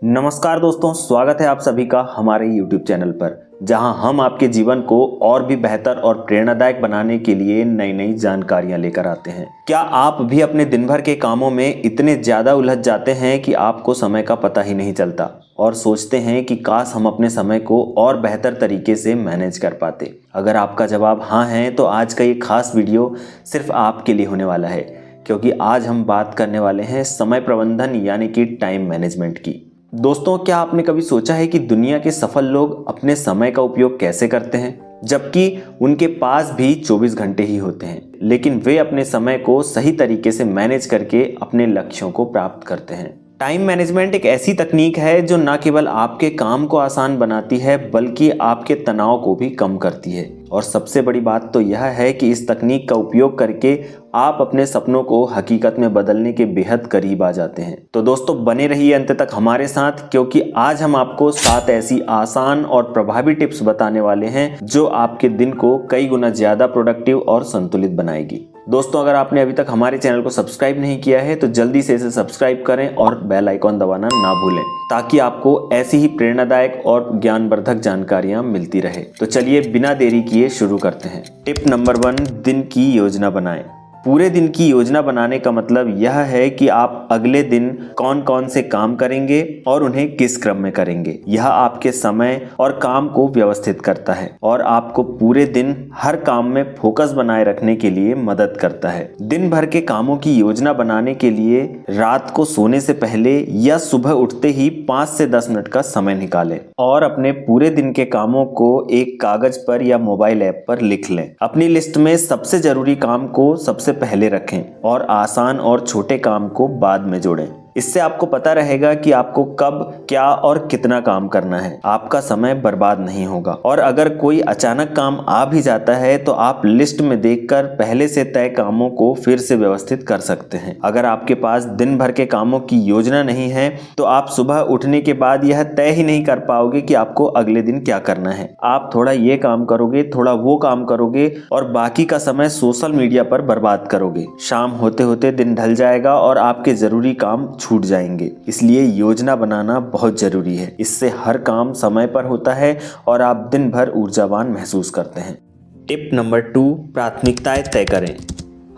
नमस्कार दोस्तों, स्वागत है आप सभी का हमारे YouTube चैनल पर, जहां हम आपके जीवन को और भी बेहतर और प्रेरणादायक बनाने के लिए नई नई जानकारियां लेकर आते हैं। क्या आप भी अपने दिन भर के कामों में इतने ज़्यादा उलझ जाते हैं कि आपको समय का पता ही नहीं चलता और सोचते हैं कि काश हम अपने समय को और बेहतर तरीके से मैनेज कर पाते? अगर आपका जवाब हाँ है तो आज का ये खास वीडियो सिर्फ आपके लिए होने वाला है, क्योंकि आज हम बात करने वाले हैं समय प्रबंधन यानी कि टाइम मैनेजमेंट की। दोस्तों, क्या आपने कभी सोचा है कि दुनिया के सफल लोग अपने समय का उपयोग कैसे करते हैं, जबकि उनके पास भी 24 घंटे ही होते हैं, लेकिन वे अपने समय को सही तरीके से मैनेज करके अपने लक्ष्यों को प्राप्त करते हैं। टाइम मैनेजमेंट एक ऐसी तकनीक है जो न केवल आपके काम को आसान बनाती है बल्कि आपके तनाव को भी कम करती है। और सबसे बड़ी बात तो यह है कि इस तकनीक का उपयोग करके आप अपने सपनों को हकीकत में बदलने के बेहद करीब आ जाते हैं। तो दोस्तों, बने रहिए अंत तक हमारे साथ, क्योंकि आज हम आपको 7 ऐसी आसान और प्रभावी टिप्स बताने वाले हैं जो आपके दिन को कई गुना ज्यादा प्रोडक्टिव और संतुलित बनाएगी। दोस्तों, अगर आपने अभी तक हमारे चैनल को सब्सक्राइब नहीं किया है तो जल्दी से इसे सब्सक्राइब करें और बेल आइकॉन दबाना ना भूलें, ताकि आपको ऐसी ही प्रेरणादायक और ज्ञानवर्धक जानकारियां मिलती रहे। तो चलिए बिना देरी किए शुरू करते हैं। टिप नंबर 1, दिन की योजना बनाएं। पूरे दिन की योजना बनाने का मतलब यह है कि आप अगले दिन कौन कौन से काम करेंगे और उन्हें किस क्रम में करेंगे। यह आपके समय और काम को व्यवस्थित करता है और आपको पूरे दिन हर काम में फोकस बनाए रखने के लिए मदद करता है। दिन भर के कामों की योजना बनाने के लिए रात को सोने से पहले या सुबह उठते ही 5 से 10 मिनट का समय निकालें और अपने पूरे दिन के कामों को एक कागज पर या मोबाइल ऐप पर लिख लें। अपनी लिस्ट में सबसे जरूरी काम को सबसे पहले रखें और आसान और छोटे काम को बाद में जोड़ें। इससे आपको पता रहेगा कि आपको कब, क्या और कितना काम करना है। आपका समय बर्बाद नहीं होगा। और अगर कोई अचानक काम आ भी जाता है तो आप लिस्ट में देखकर पहले से तय कामों को फिर से व्यवस्थित कर सकते हैं। अगर आपके पास दिन भर के कामों की योजना नहीं है तो आप सुबह उठने के बाद यह तय ही नहीं कर पाओगे कि आपको अगले दिन क्या करना है। आप थोड़ा ये काम करोगे, थोड़ा वो काम करोगे और बाकी का समय सोशल मीडिया पर बर्बाद करोगे। शाम होते होते दिन ढल जाएगा और आपके जरूरी काम छूट जाएंगे। इसलिए योजना बनाना बहुत जरूरी है। इससे हर काम समय पर होता है और आप दिन भर ऊर्जावान महसूस करते हैं। टिप नंबर 2, प्राथमिकताएं तय करें।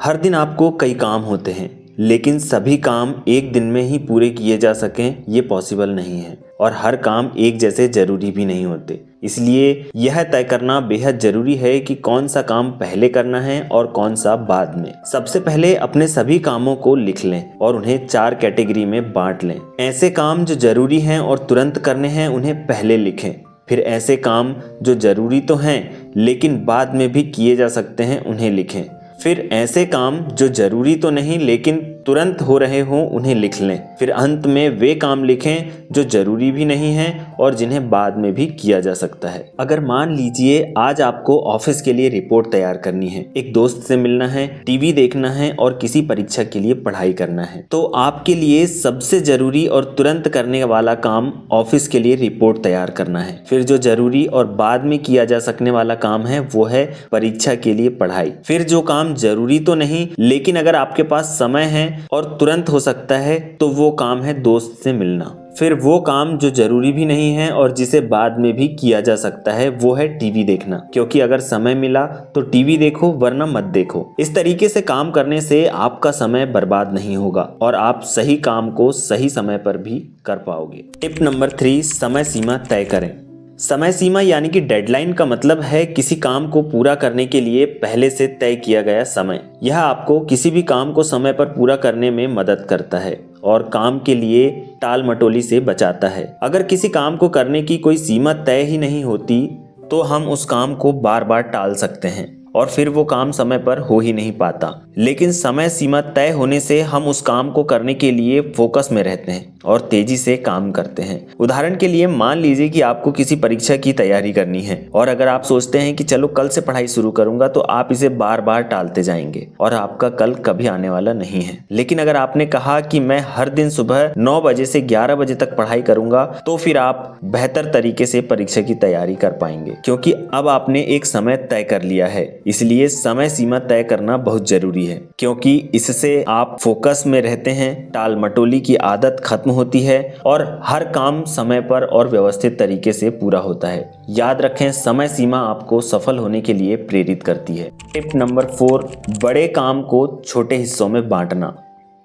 हर दिन आपको कई काम होते हैं, लेकिन सभी काम एक दिन में ही पूरे किए जा सकें ये पॉसिबल नहीं है और हर काम एक जैसे जरूरी भी नहीं होते। इसलिए यह तय करना बेहद जरूरी है कि कौन सा काम पहले करना है और कौन सा बाद में। सबसे पहले अपने सभी कामों को लिख लें और उन्हें 4 कैटेगरी में बांट लें। ऐसे काम जो जरूरी हैं और तुरंत करने हैं उन्हें पहले लिखें। फिर ऐसे काम जो जरूरी तो हैं लेकिन बाद में भी किए जा सकते हैं उन्हें लिखें। फिर ऐसे काम जो जरूरी तो नहीं लेकिन तुरंत हो रहे हों उन्हें लिख लें। फिर अंत में वे काम लिखें जो जरूरी भी नहीं हैं और जिन्हें बाद में भी किया जा सकता है। अगर मान लीजिए आज आपको ऑफिस के लिए रिपोर्ट तैयार करनी है, एक दोस्त से मिलना है, टीवी देखना है और किसी परीक्षा के लिए पढ़ाई करना है, तो आपके लिए सबसे जरूरी और तुरंत करने वाला काम ऑफिस के लिए रिपोर्ट तैयार करना है। फिर जो जरूरी और बाद में किया जा सकने वाला काम है वो है परीक्षा के लिए पढ़ाई। फिर जो काम जरूरी तो नहीं लेकिन अगर आपके पास समय है और तुरंत हो सकता है तो वो काम है दोस्त से मिलना। फिर वो काम जो जरूरी भी नहीं है और जिसे बाद में भी किया जा सकता है वो है टीवी देखना, क्योंकि अगर समय मिला तो टीवी देखो वरना मत देखो। इस तरीके से काम करने से आपका समय बर्बाद नहीं होगा और आप सही काम को सही समय पर भी कर पाओगे। टिप नंबर 3, समय सीमा तय करें। समय सीमा यानी कि डेडलाइन का मतलब है किसी काम को पूरा करने के लिए पहले से तय किया गया समय। यह आपको किसी भी काम को समय पर पूरा करने में मदद करता है और काम के लिए टाल मटोली से बचाता है। अगर किसी काम को करने की कोई सीमा तय ही नहीं होती तो हम उस काम को बार बार टाल सकते हैं और फिर वो काम समय पर हो ही नहीं पाता। लेकिन समय सीमा तय होने से हम उस काम को करने के लिए फोकस में रहते हैं और तेजी से काम करते हैं। उदाहरण के लिए मान लीजिए कि आपको किसी परीक्षा की तैयारी करनी है और अगर आप सोचते हैं कि चलो कल से पढ़ाई शुरू करूंगा तो आप इसे बार बार टालते जाएंगे और आपका कल कभी आने वाला नहीं है। लेकिन अगर आपने कहा कि मैं हर दिन सुबह 9 बजे से 11 बजे तक पढ़ाई करूंगा तो फिर आप बेहतर तरीके से परीक्षा की तैयारी कर पाएंगे, क्योंकि अब आपने एक समय तय कर लिया है। इसलिए समय सीमा तय करना बहुत जरूरी जरूरी है, क्योंकि इससे आप फोकस में रहते हैं, टाल मटोली की आदत खत्म होती है और हर काम समय पर और व्यवस्थित तरीके से पूरा होता है। याद रखें, समय सीमा आपको सफल होने के लिए प्रेरित करती है। टिप नंबर 4, बड़े काम को छोटे हिस्सों में बांटना।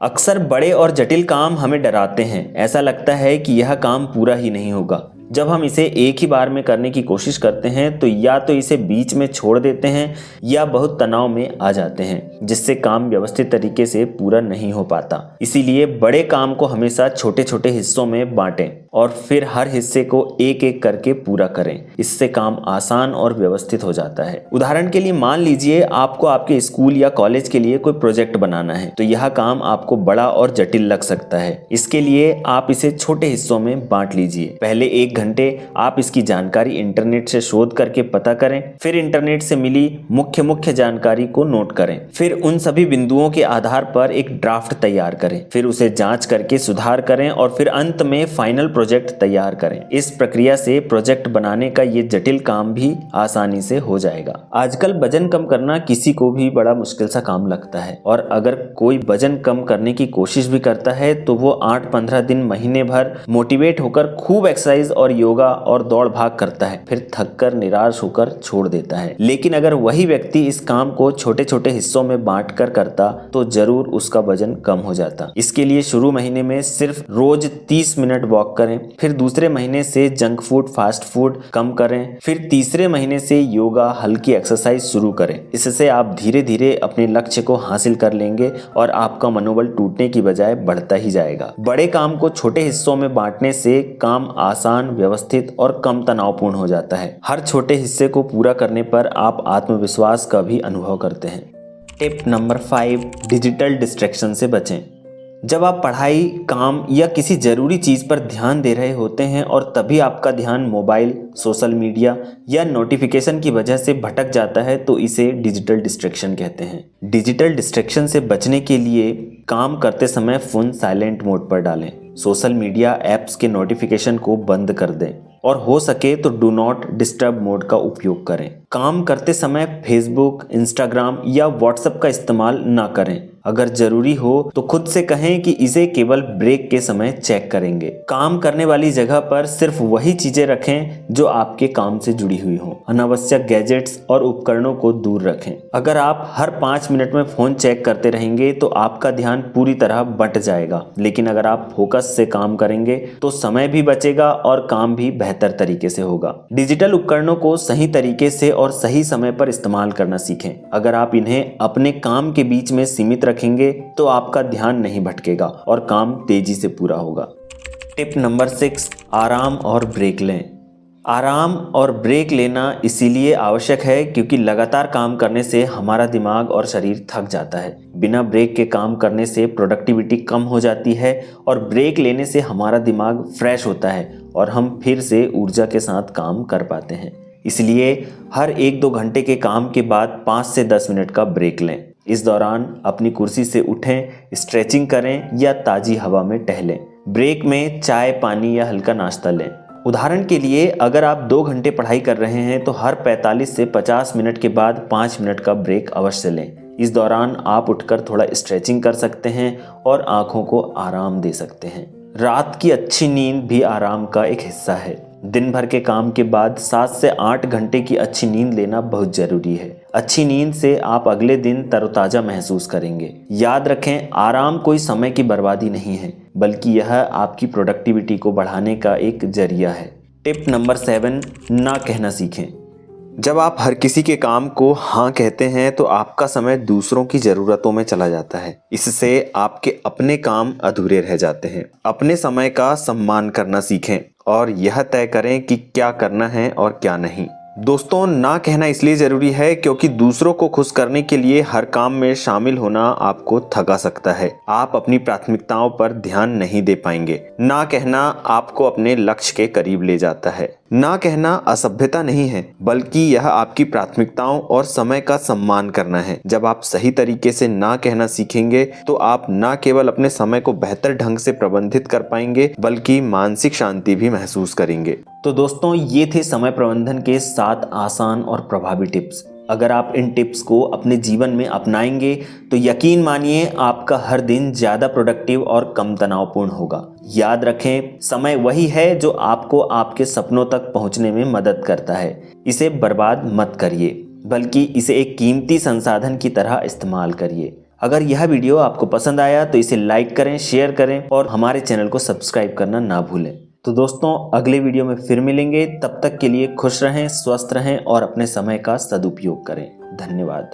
अक्सर बड़े और जटिल काम हमें डराते हैं। ऐसा लगता है कि यह काम पूरा ही नहीं होगा। जब हम इसे एक ही बार में करने की कोशिश करते हैं तो या तो इसे बीच में छोड़ देते हैं या बहुत तनाव में आ जाते हैं, जिससे काम व्यवस्थित तरीके से पूरा नहीं हो पाता। इसीलिए बड़े काम को हमेशा छोटे छोटे हिस्सों में बांटें और फिर हर हिस्से को एक एक करके पूरा करें। इससे काम आसान और व्यवस्थित हो जाता है। उदाहरण के लिए मान लीजिए आपको आपके स्कूल या कॉलेज के लिए कोई प्रोजेक्ट बनाना है, तो यह काम आपको बड़ा और जटिल लग सकता है। इसके लिए आप इसे छोटे हिस्सों में बांट लीजिए। पहले 1 घंटे आप इसकी जानकारी इंटरनेट से शोध करके पता करें, फिर इंटरनेट से मिली मुख्य जानकारी को नोट करें, फिर उन सभी बिंदुओं के आधार पर एक ड्राफ्ट तैयार करें, फिर उसे जांच करके सुधार करें और फिर अंत में फाइनल प्रोजेक्ट तैयार करें। इस प्रक्रिया से प्रोजेक्ट बनाने का ये जटिल काम भी आसानी से हो जाएगा। आजकल वजन कम करना किसी को भी बड़ा मुश्किल सा काम लगता है, और अगर कोई वजन कम करने की कोशिश भी करता है तो वो 8-15 दिन, महीने भर मोटिवेट होकर खूब एक्सरसाइज और योगा और दौड़ भाग करता है, फिर थककर निराश होकर छोड़ देता है। लेकिन अगर वही व्यक्ति इस काम को छोटे छोटे हिस्सों में बांट कर करता तो जरूर उसका वजन कम हो जाता। इसके लिए शुरू महीने में सिर्फ रोज 30 मिनट वॉक करें, फिर दूसरे महीने से जंक फूड, फास्ट फूड कम करें, फिर तीसरे महीने से योगा, हल्की एक्सरसाइज शुरू करें। इससे आप धीरे धीरे अपने लक्ष्य को हासिल कर लेंगे और आपका मनोबल टूटने की बजाय बढ़ता ही जाएगा। बड़े काम को छोटे हिस्सों में बांटने से काम आसान, व्यवस्थित और कम तनावपूर्ण हो जाता है। हर छोटे हिस्से को पूरा करने पर आप आत्मविश्वास का भी अनुभव करते हैं। टिप नंबर 5, डिजिटल डिस्ट्रैक्शन से बचें। जब आप पढ़ाई, काम या किसी जरूरी चीज पर ध्यान दे रहे होते हैं और तभी आपका ध्यान मोबाइल, सोशल मीडिया या नोटिफिकेशन की वजह से भटक जाता है तो इसे डिजिटल डिस्ट्रैक्शन कहते हैं। डिजिटल डिस्ट्रैक्शन से बचने के लिए काम करते समय फोन साइलेंट मोड पर डालें, सोशल मीडिया ऐप्स के नोटिफिकेशन को बंद कर दें और हो सके तो डू नॉट डिस्टर्ब मोड का उपयोग करें। काम करते समय फेसबुक, इंस्टाग्राम या व्हाट्सएप का इस्तेमाल ना करें। अगर जरूरी हो तो खुद से कहें कि इसे केवल ब्रेक के समय चेक करेंगे। काम करने वाली जगह पर सिर्फ वही चीजें रखें जो आपके काम से जुड़ी हुई हों। अनावश्यक गैजेट्स और उपकरणों को दूर रखें। अगर आप हर 5 मिनट में फोन चेक करते रहेंगे तो आपका ध्यान पूरी तरह बंट जाएगा, लेकिन अगर आप फोकस से काम करेंगे तो समय भी बचेगा और काम भी बेहतर तरीके से होगा। डिजिटल उपकरणों को सही तरीके से और सही समय पर इस्तेमाल करना सीखें। अगर आप इन्हें अपने काम के बीच में सीमित रखेंगे तो आपका ध्यान नहीं भटकेगा और काम तेजी से पूरा होगा। टिप नंबर 6, आराम और ब्रेक लें। आराम और ब्रेक लेना इसीलिए आवश्यक है क्योंकि लगातार काम करने से हमारा दिमाग और शरीर थक जाता है। बिना ब्रेक के काम करने से प्रोडक्टिविटी कम हो जाती है और ब्रेक लेने से हमारा दिमाग फ्रेश होता है और हम फिर से ऊर्जा के साथ काम कर पाते हैं। इसलिए हर 1-2 घंटे के काम के बाद 5 से 10 मिनट का ब्रेक लें। इस दौरान अपनी कुर्सी से उठें, स्ट्रेचिंग करें या ताज़ी हवा में टहलें। ब्रेक में चाय, पानी या हल्का नाश्ता लें। उदाहरण के लिए अगर आप 2 घंटे पढ़ाई कर रहे हैं तो हर 45 से 50 मिनट के बाद 5 मिनट का ब्रेक अवश्य लें। इस दौरान आप उठकर थोड़ा स्ट्रेचिंग कर सकते हैं और आंखों को आराम दे सकते हैं। रात की अच्छी नींद भी आराम का एक हिस्सा है। दिन भर के काम के बाद 7 से 8 घंटे की अच्छी नींद लेना बहुत जरूरी है। अच्छी नींद से आप अगले दिन तरोताजा महसूस करेंगे। याद रखें, आराम कोई समय की बर्बादी नहीं है, बल्कि यह आपकी प्रोडक्टिविटी को बढ़ाने का एक जरिया है। टिप नंबर 7, ना कहना सीखें। जब आप हर किसी के काम को हाँ कहते हैं तो आपका समय दूसरों की ज़रूरतों में चला जाता है। इससे आपके अपने काम अधूरे रह जाते हैं। अपने समय का सम्मान करना सीखें और यह तय करें कि क्या करना है और क्या नहीं। दोस्तों, ना कहना इसलिए ज़रूरी है क्योंकि दूसरों को खुश करने के लिए हर काम में शामिल होना आपको थका सकता है। आप अपनी प्राथमिकताओं पर ध्यान नहीं दे पाएंगे। ना कहना आपको अपने लक्ष्य के करीब ले जाता है। ना कहना असभ्यता नहीं है, बल्कि यह आपकी प्राथमिकताओं और समय का सम्मान करना है। जब आप सही तरीके से ना कहना सीखेंगे तो आप न केवल अपने समय को बेहतर ढंग से प्रबंधित कर पाएंगे, बल्कि मानसिक शांति भी महसूस करेंगे। तो दोस्तों, ये थे समय प्रबंधन के 7 आसान और प्रभावी टिप्स। अगर आप इन टिप्स को अपने जीवन में अपनाएंगे तो यकीन मानिए आपका हर दिन ज़्यादा प्रोडक्टिव और कम तनावपूर्ण होगा। याद रखें, समय वही है जो आपको आपके सपनों तक पहुंचने में मदद करता है। इसे बर्बाद मत करिए, बल्कि इसे एक कीमती संसाधन की तरह इस्तेमाल करिए। अगर यह वीडियो आपको पसंद आया तो इसे लाइक करें, शेयर करें और हमारे चैनल को सब्सक्राइब करना ना भूलें। तो दोस्तों, अगले वीडियो में फिर मिलेंगे। तब तक के लिए खुश रहें, स्वस्थ रहें और अपने समय का सदुपयोग करें। धन्यवाद।